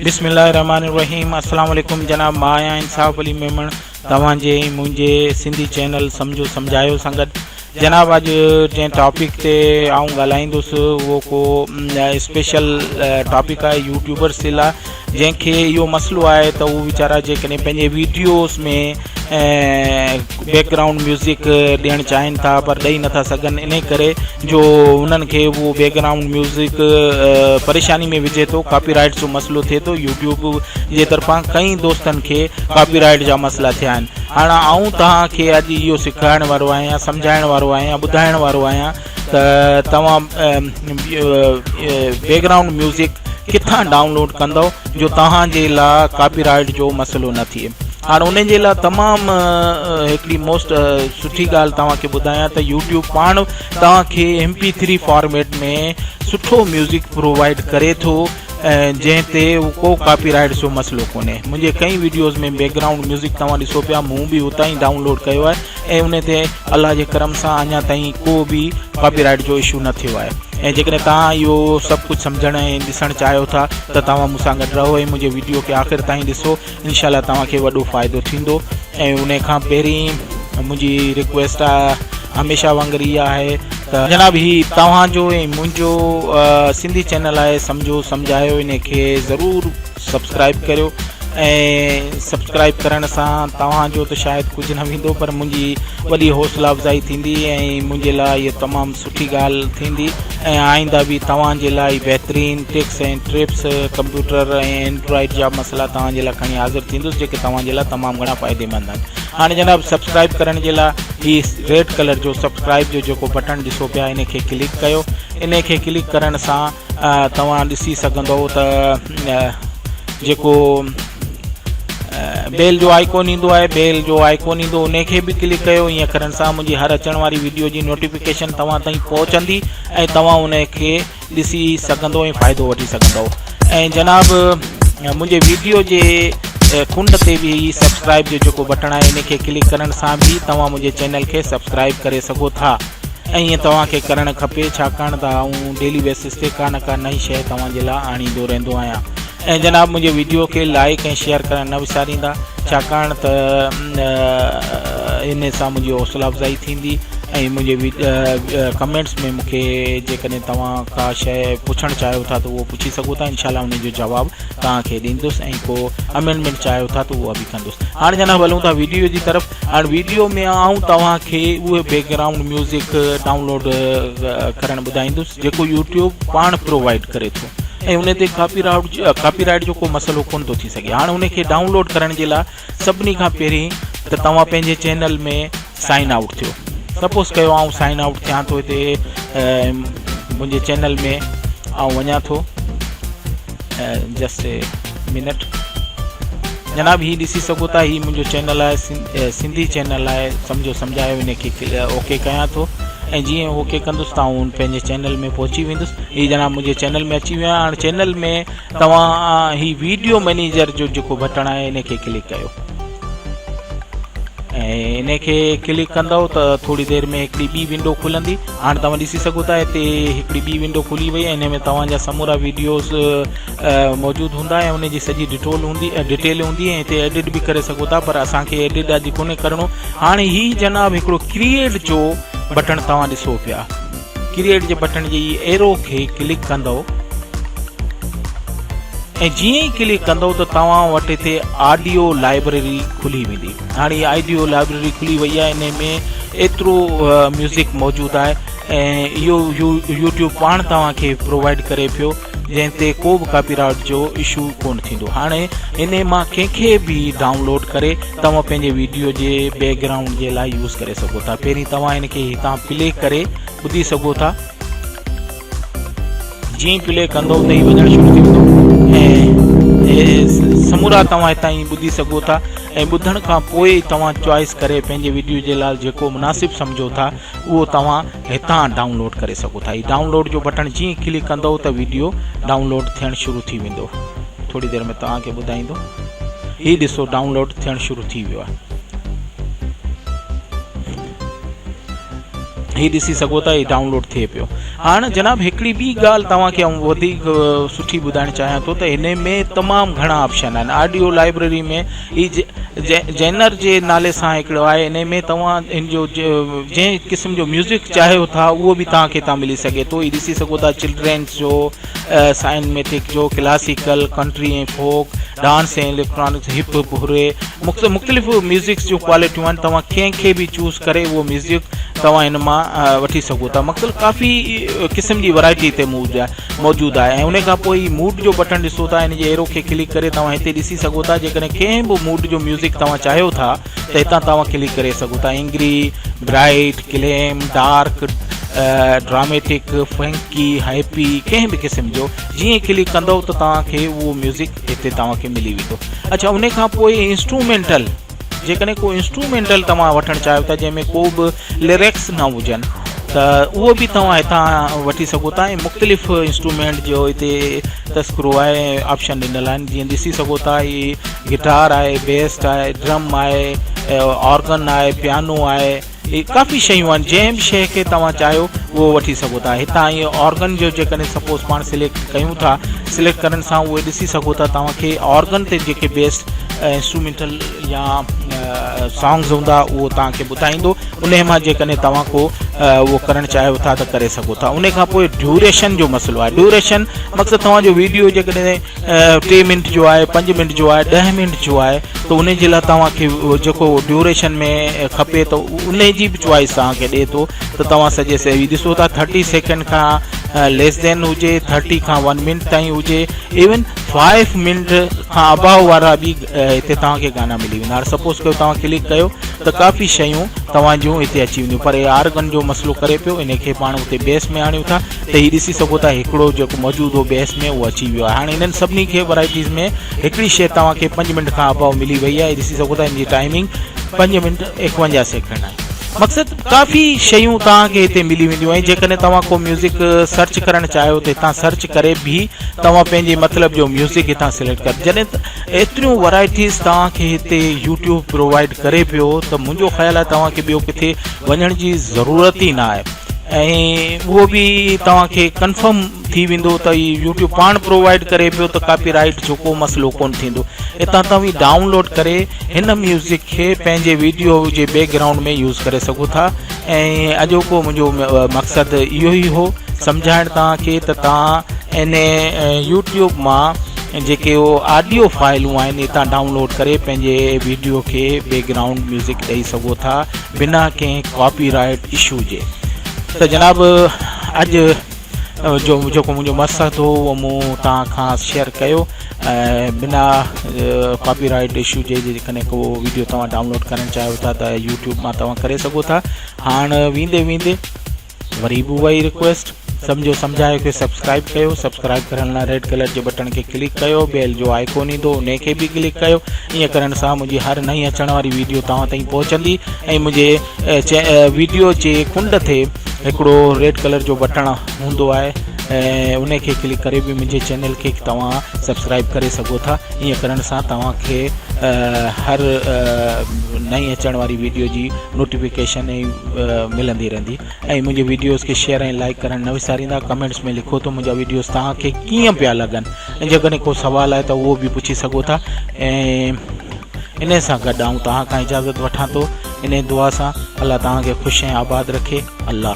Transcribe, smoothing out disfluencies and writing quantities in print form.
बिस्मिल्लाहिर्रहमानिर्रहीम। अस्सलाम वालेकुम जनाब, मां आहियां इंसाफ़ अली मेमण तव्हांजे मुंहिंजे सिंधी चैनल समझो समझायो संगत। जनाब अॼु जंहिं टॉपिक ते आऊं ॻाल्हाईंदुसि उहो को स्पेशल टॉपिक आहे यूट्यूबर्स जे लाइ, जंहिंखे इहो मसइलो आहे त उहे वीचारा जेकॾहिं पंहिंजे वीडियोज़ में बैकग्राउंड म्यूज़िक ॾियणु चाहिनि था पर ॾेई नथा सघनि, इन करे जो उन्हनि खे उहो बैकग्राउंड म्यूज़िक परेशानी में विझे थो, कॉपीराइट जो मसइलो थिए थो। यूट्यूब जे तरफ़ां कई दोस्तनि खे कॉपीराइट जा मसइला थिया आहिनि। हाणे आऊं तव्हांखे अॼु इहो सेखारण वारो आहियां, सम्झाइण वारो आहियां, ॿुधाइण वारो आहियां त तव्हां बैकग्राउंड म्यूज़िक किथां डाउनलोड कंदव जो तव्हांजे लाइ कॉपीराइट जो मसइलो न थिए। हाणे उन जे लाइ तमामु हिकिड़ी मोस्ट सुठी ॻाल्हि तव्हांखे ॿुधायां त यूट्यूब पाण तव्हांखे MP3 फॉर्मेट में सुठो म्यूज़िक प्रोवाइड करे थो, जंहिं ते को कॉपीराइट जो मसइलो कोन्हे। मुंहिंजे कई वीडियोज़ में बैकग्राउंड म्यूज़िक तव्हां ॾिसो पिया, मूं बि उतां ई डाउनलोड कयो आहे ऐं उन ते अलाह जे करम सां अञा ताईं को बि कॉपीराइट जो इशू न थियो आहे। ऐं जेकॾहिं तव्हां इहो सभु कुझु सम्झणु ऐं ॾिसणु चाहियो था त तव्हां मूंसां गॾु रहो ऐं मुंहिंजे वीडियो खे आख़िर ताईं ॾिसो, इनशाला तव्हांखे वॾो फ़ाइदो थींदो। ऐं उन खां पहिरीं मुंहिंजी रिक्वेस्ट आहे हमेशह वांगुरु इहा आहे त जनाब ही तव्हांजो ऐं मुंहिंजो सिंधी चैनल आहे समझो सम्झायो, इन खे ज़रूरु सब्सक्राइब करियो। ऐं सब्सक्राइब करण सां तव्हांजो त शायदि कुझु न वेंदो पर मुंहिंजी वॾी हौसला अफ़ज़ाई थींदी ऐं मुंहिंजे लाइ इहा तमामु सुठी ॻाल्हि थींदी। ऐं आईंदा बि तव्हांजे लाइ बहितरीनु टिप्स ऐं ट्रिप्स कंप्यूटर ऐं एंड्रॉइड जा मसइला तव्हांजे लाइ खणी हाज़िर थींदुसि, जेके तव्हांजे लाइ तमामु घणा फ़ाइदेमंद आहिनि। हाणे जनाब सब्सक्राइब करण जे लाइ ही रेड कलर जो सब्सक्राइब जो जेको बटन ॾिसो पिया, इन खे क्लिक कयो। इन खे क्लिक करण सां तव्हां ॾिसी सघंदव त जेको बेल जो आइकॉन ईंदो आहे, बेल जो आइकॉन ईंदो उन खे बि क्लिक कयो। ईअं करण सां मुंहिंजी हर अचण वारी वीडियो जी नोटिफिकेशन तव्हां ताईं पहुचंदी ऐं तव्हां उन खे ॾिसी सघंदव ऐं फ़ाइदो वठी सघंदव। ऐं जनाब मुंहिंजे वीडियो जे कुंड ते बि सब्सक्राइब जो जेको बटन आहे, इन खे क्लिक करण सां बि तव्हां मुंहिंजे चैनल खे सब्सक्राइब करे सघो था। ऐं ईअं तव्हांखे करणु खपे, छाकाणि त आऊं डेली बेसिस ते का न का नई शइ तव्हांजे लाइ आणींदो रहंदो आहियां। ऐं जनाब मुंहिंजे वीडियो खे लाइक ऐं शेयर करणु न विसारींदा, छाकाणि त इन सां मुंहिंजी हौसला अफ़ज़ाई थींदी। ऐं मुंहिंजे कमेंट्स में मूंखे जेकॾहिं तव्हां का शइ पुछणु चाहियो था त उहो पुछी सघो था, इनशाला उन जो जवाबु तव्हांखे ॾींदुसि ऐं को अमेंडमेंट चाहियो था त उहा बि कंदुसि। हाणे जनाब हलूं था वीडियो जी तरफ़। हाणे वीडियो में आऊं तव्हांखे उहे बैकग्राउंड म्यूज़िक डाउनलोड करणु ॿुधाईंदुसि जेको यूट्यूब पाण प्रोवाइड करे थो ऐं उन ते कॉपीराइट जो को मसइलो कोन थो थी सघे। हाणे उन खे डाउनलोड करण जे लाइ सभिनी खां पहिरीं त तव्हां पंहिंजे चैनल में साइन आउट थियो। सपोज़ कयो आऊं साइन आउट थियां थो हिते मुंहिंजे चैनल में, ऐं वञा थो जस्ट ए मिनट। जनाब ही ॾिसी सघो था, ही मुंहिंजो चैनल आहे, सिंधी चैनल आहे समझो सम्झायो। इन खे ओके कयां थो ऐं जीअं ओके कंदुसि त आऊं पंहिंजे चैनल में पहुची वेंदुसि। हीअ जनाब मुंहिंजे चैनल में अची वियो आहे। हाणे चैनल में तव्हां ही वीडियो मैनेजर जो जेको बटन आहे, इन खे क्लिक कयो ऐं इन खे क्लिक कंदव त थोरी देरि में हिकिड़ी ॿी विंडो खुलंदी। हाणे तव्हां ॾिसी सघो था हिते हिकिड़ी ॿी विंडो खुली वई ऐं इन में तव्हांजा समूरा वीडियोज़ मौजूदु हूंदा ऐं उन जी सॼी डिटेल हूंदी ऐं हिते एडिट बि करे सघो था, पर असांखे एडिट अॼु कोन्हे करिणो। हाणे ही जनाब हिकिड़ो क्रिएट जो बटन तव्हां ॾिसो पिया, क्रिएट जे बटन जी एरो खे क्लिक कंदव ऐं जीअं ई क्लिक कंदव त तव्हां वटि हिते ऑडियो लाइब्रेरी खुली वेंदी। हाणे इहा ऑडियो लाइब्रेरी खुली वई आहे, इन में एतिरो म्यूज़िक मौजूदु आहे ऐं इहो यूट्यूब पाण तव्हांखे प्रोवाइड करे पियो, जंहिं ते को बि कॉपीराइट जो इशू कोन थींदो। हाणे इन मां कंहिंखे बि डाउनलोड करे तव्हां पंहिंजे वीडियो जे बैकग्राउंड जे लाइ यूज़ करे सघो था। पहिरीं तव्हां इन खे हितां प्ले करे ॿुधी सघो था। जीअं प्ले कंदो त ही वञणु शुरू थी वेंदो ऐं समूरा तव्हां हितां ई ॿुधी सघो था। ऐं ॿुधण खां पोइ तव्हां चॉइस करे पंहिंजे वीडियो जे लाइ जेको मुनासिबु सम्झो था उहो तव्हां हितां डाउनलोड करे सघो था। हीउ डाउनलोड जो बटन जीअं क्लिक कंदव त वीडियो डाउनलोड थियणु शुरू थी वेंदो। थोरी देरि में तव्हांखे ॿुधाईंदो। हीउ ॾिसो डाउनलोड थियणु शुरू थी वियो आहे। ही ॾिसी सघो था, ही डाउनलोड थिए पियो। हाणे जनाब हिकिड़ी ॿी ॻाल्हि तव्हांखे ऐं वधीक सुठी ॿुधाइणु चाहियां थो त हिन में तमामु घणा ऑप्शन आहिनि। ऑडियो लाइब्रेरी में ही जेनर जे नाले सां हिकिड़ो आहे, हिन में तव्हां इन जो जंहिं क़िस्म जो म्यूज़िक चाहियो था उहो बि तव्हांखे हितां मिली सघे थो। ही ॾिसी सघो था चिल्ड्रेन्स जो, साइनमेटिक जो, क्लासिकल, कंट्री ऐं फोक, डांस ऐं इलेक्ट्रॉनिक्स, हिप हॉप, हुरे मुख़्तलिफ़ म्यूज़िक्स जूं क्वालिटियूं आहिनि। तव्हां कंहिंखे बि चूज़ करे उहो म्यूज़िक तव्हां हिन मां वठी सघो था। मक़सदु काफ़ी क़िस्म जी वैरायटी हिते मौजूदु आहे। ऐं उन खां पोइ ही मूड जो बटन ॾिसो था, हिन जे एरो खे क्लिक करे तव्हां हिते ॾिसी सघो था। जेकॾहिं कंहिं बि मूड जो म्यूज़िक तव्हां चाहियो था त हितां तव्हां क्लिक करे सघो था। Angry, bright, claim, dark, dramatic, funky, happy, कंहिं बि क़िस्म जो जीअं क्लिक कंदव त तव्हांखे उहो म्यूज़िक हिते तव्हांखे मिली वेंदो। अच्छा, उन खां पोइ इंस्ट्रूमेंटल, जेकॾहिं को इंस्ट्रूमेंटल तव्हां वठणु चाहियो था जंहिंमें को बि लिरिक्स न हुजनि त उहो बि तव्हां हितां वठी सघो था। ऐं मुख़्तलिफ़ इंस्ट्रूमेंट जो हिते तस्करो आहे, ऑप्शन ॾिनल आहिनि। जीअं ॾिसी सघो था, ही गिटार आहे, बेस आहे, ड्रम आहे, ऑर्गन आहे, पियानो आहे, ये काफ़ी शयूं आहिनि। जंहिं बि शइ खे तव्हां चाहियो उहो वठी सघो था। हितां इहो ऑर्गन जो जेकॾहिं सपोज़ पाण सिलेक्ट कयूं था, सिलेक्ट करण सां उहे ॾिसी सघो था तव्हांखे ऑर्गन ते जेके बेस्ड इंस्ट्रूमेंटल या सॉन्ग्स हूंदा उहो तव्हांखे ॿुधाईंदो। उन मां जेकॾहिं तव्हां को उहो करणु चाहियो था त करे सघो था। उन खां पोइ ड्यूरेशन जो मसइलो आहे। ड्यूरेशन मक़सदु तव्हांजो वीडियो जेकॾहिं 3 मिंट जो आहे, 5 मिंट जो आहे, 10 मिंट जो आहे त उन जे लाइ तव्हांखे जेको ड्यूरेशन में खपे त उन जी बि चॉइस तव्हांखे ॾिए थो त तव्हां सॼे से ॾिसो था 30 सेकेंड खां लेस देन हुजे, 30 खां 1 मिनट ताईं हुजे, इवन 5 मिनट खां अबाव वारा बि हिते तव्हांखे गाना मिली वेंदा। हाणे सपोज़ कयो तव्हां क्लिक कयो त काफ़ी शयूं तव्हां जूं हिते अची वेंदियूं। पर ऑर्गन जो मसइलो करे पियो, इन खे पाण हुते बेस में आणियूं था त हीउ ॾिसी सघो था हिकिड़ो जेको मौजूदु हो बेस में उहो अची वियो आहे। हाणे इन्हनि सभिनी खे वैराइटीज़ में हिकिड़ी शइ तव्हांखे 5 मिनट खां अबाव मिली वई आहे। ॾिसी सघो था हिन जी टाइमिंग 5 मिनट 51 सेकेंड आहे। मक़सदु काफ़ी शयूं तव्हांखे हिते मिली वेंदियूं आहिनि। जेकॾहिं तव्हां को म्यूज़िक सर्च करणु चाहियो त हितां सर्च करे बि तव्हां पंहिंजे मतिलब जो म्यूज़िक हितां सिलेक्ट कर। जॾहिं एतिरियूं वैराइटीज़ तव्हांखे हिते यूट्यूब प्रोवाइड करे पियो त मुंहिंजो ख़्यालु आहे तव्हांखे ॿियो किथे वञण जी ज़रूरत ई न आहे। ऐं उहो बि तव्हांखे कंफर्म थी वेंदो त हीउ यूट्यूब पाण प्रोवाइड करे पियो त कॉपीराइट जो को मसइलो कोन थींदो। हितां तव्हां डाउनलोड करे हिन म्यूज़िक खे पंहिंजे वीडियो जे बैकग्राउंड में यूज़ करे सघो था। ऐं अॼोको मुंहिंजो मक़सदु इहो ई हो सम्झाइण तव्हांखे त तव्हां इन यूट्यूब मां जेके उहो ऑडियो फाइलूं आहिनि हितां डाउनलोड करे पंहिंजे वीडियो खे बैकग्राउंड म्यूज़िक ॾेई सघो था बिना कंहिं कॉपीराइट इशू जे। त जनाब अॼु जो जेको मुंहिंजो मक़सदु हो उहो मूं तव्हां खां शेयर कयो। बिना कॉपीराइट इशू जे जेकॾहिं को वीडियो तव्हां डाउनलोड करणु चाहियो था त यूट्यूब मां तव्हां करे सघो था। हाणे वेंदे वेंदे वरी बि उहा ई रिक्वेस्ट, सम्झो सम्झायो कि सब्सक्राइब कयो। सब्सक्राइब करण लाइ रेड कलर जे बटन खे क्लिक कयो, बेल जो आइकॉन ईंदो उन खे बि क्लिक कयो। ईअं करण सां मुंहिंजी हर नई अचण वारी वीडियो तव्हां ताईं पहुचंदी। ऐं मुंहिंजे वीडियो जे कुंड ते हिकिड़ो रेड कलर जो बटण हूंदो आहे, ऐं उन खे क्लिक करे बि मुंहिंजे चैनल खे तव्हां सब्सक्राइब करे सघो था। ईअं करण सां तव्हांखे हर नई अचण वारी वीडियो जी नोटिफिकेशन मिलंदी रहंदी। ऐं मुंहिंजे वीडियोज़ खे शेयर ऐं लाइक करणु न विसारींदा। कमेंट्स में लिखो त मुंहिंजा वीडियोज़ तव्हांखे कीअं पिया लॻनि, ऐं जेकॾहिं को सुवाल आहे त उहो बि पुछी सघो था। ऐं इन सां गॾु आऊं तव्हां खां इजाज़त वठां थो इन दुआ सां। अल्लाह तव्हांखे ख़ुशि ऐं आबाद रखे। अल्लाह।